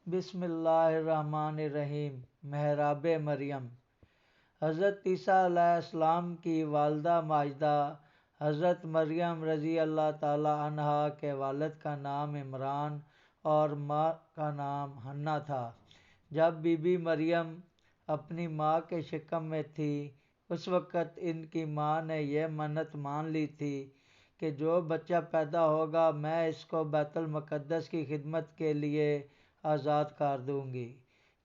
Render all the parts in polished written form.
بسم اللہ الرحمن الرحیم۔ محراب مریم۔ حضرت عیسیٰ علیہ السلام کی والدہ ماجدہ حضرت مریم رضی اللہ تعالی عنہا کے والد کا نام عمران اور ماں کا نام حنا تھا۔ جب بی بی مریم اپنی ماں کے شکم میں تھی اس وقت ان کی ماں نے یہ منت مان لی تھی کہ جو بچہ پیدا ہوگا میں اس کو بیت المقدس کی خدمت کے لیے آزاد کر دوں گی۔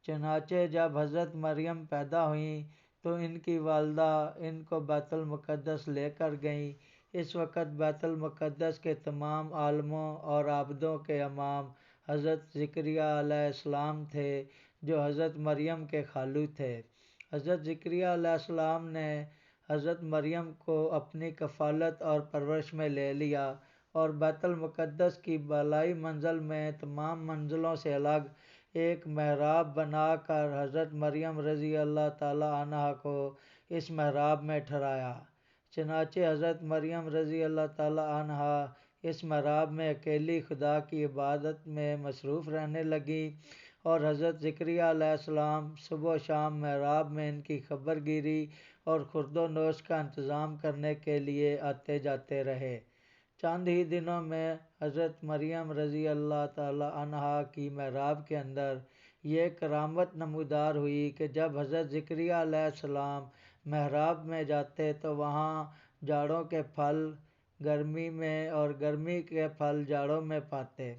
چنانچہ جب حضرت مریم پیدا ہوئیں تو ان کی والدہ ان کو بیت المقدس لے کر گئیں۔ اس وقت بیت المقدس کے تمام عالموں اور عابدوں کے امام حضرت زکریا علیہ السلام تھے جو حضرت مریم کے خالو تھے۔ حضرت زکریا علیہ السلام نے حضرت مریم کو اپنی کفالت اور پرورش میں لے لیا اور بیت المقدس کی بالائی منزل میں تمام منزلوں سے الگ ایک محراب بنا کر حضرت مریم رضی اللہ تعالی عنہا کو اس محراب میں ٹھہرایا۔ چنانچہ حضرت مریم رضی اللہ تعالی عنہا اس محراب میں اکیلی خدا کی عبادت میں مصروف رہنے لگیں اور حضرت زکریا علیہ السلام صبح و شام محراب میں ان کی خبر گیری اور خورد و نوش کا انتظام کرنے کے لیے آتے جاتے رہے۔ چند ہی دنوں میں حضرت مریم رضی اللہ تعالی عنہا کی محراب کے اندر یہ کرامت نمودار ہوئی کہ جب حضرت زکریا علیہ السلام محراب میں جاتے تو وہاں جاڑوں کے پھل گرمی میں اور گرمی کے پھل جاڑوں میں پاتے۔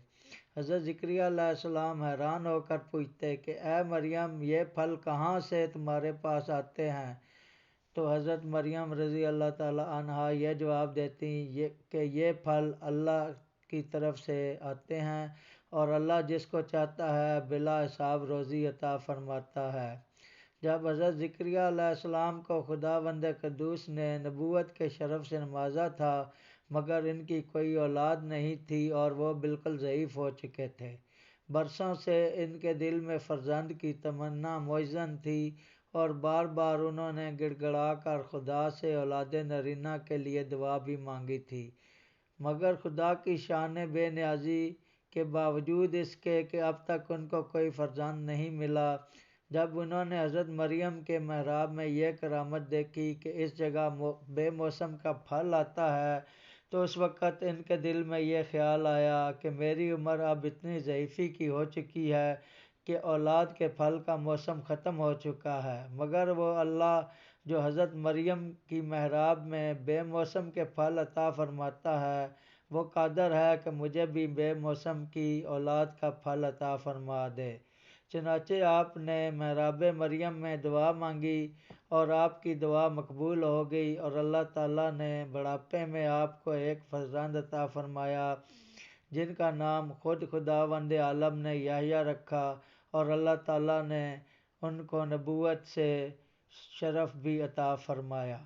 حضرت زکریا علیہ السلام حیران ہو کر پوچھتے کہ اے مریم یہ پھل کہاں سے تمہارے پاس آتے ہیں؟ تو حضرت مریم رضی اللہ تعالی عنہا یہ جواب دیتی کہ یہ پھل اللہ کی طرف سے آتے ہیں اور اللہ جس کو چاہتا ہے بلا حساب روزی عطا فرماتا ہے۔ جب حضرت زکریا علیہ السلام کو خداوند قدوس نے نبوت کے شرف سے نوازا تھا مگر ان کی کوئی اولاد نہیں تھی اور وہ بالکل ضعیف ہو چکے تھے۔ برسوں سے ان کے دل میں فرزند کی تمنا معزن تھی اور بار بار انہوں نے گڑ گڑا کر خدا سے اولاد نرینہ کے لیے دعا بھی مانگی تھی مگر خدا کی شان بے نیازی کے باوجود اس کے کہ اب تک ان کو کوئی فرزند نہیں ملا۔ جب انہوں نے حضرت مریم کے محراب میں یہ کرامت دیکھی کہ اس جگہ بے موسم کا پھل آتا ہے تو اس وقت ان کے دل میں یہ خیال آیا کہ میری عمر اب اتنی ضعیفی کی ہو چکی ہے کہ اولاد کے پھل کا موسم ختم ہو چکا ہے مگر وہ اللہ جو حضرت مریم کی محراب میں بے موسم کے پھل عطا فرماتا ہے وہ قادر ہے کہ مجھے بھی بے موسم کی اولاد کا پھل عطا فرما دے۔ چنانچہ آپ نے محراب مریم میں دعا مانگی اور آپ کی دعا مقبول ہو گئی اور اللہ تعالیٰ نے بڑھاپے میں آپ کو ایک فرزند عطا فرمایا جن کا نام خود خداوند عالم نے یحییٰ رکھا اور اللہ تعالیٰ نے ان کو نبوت سے شرف بھی عطا فرمایا۔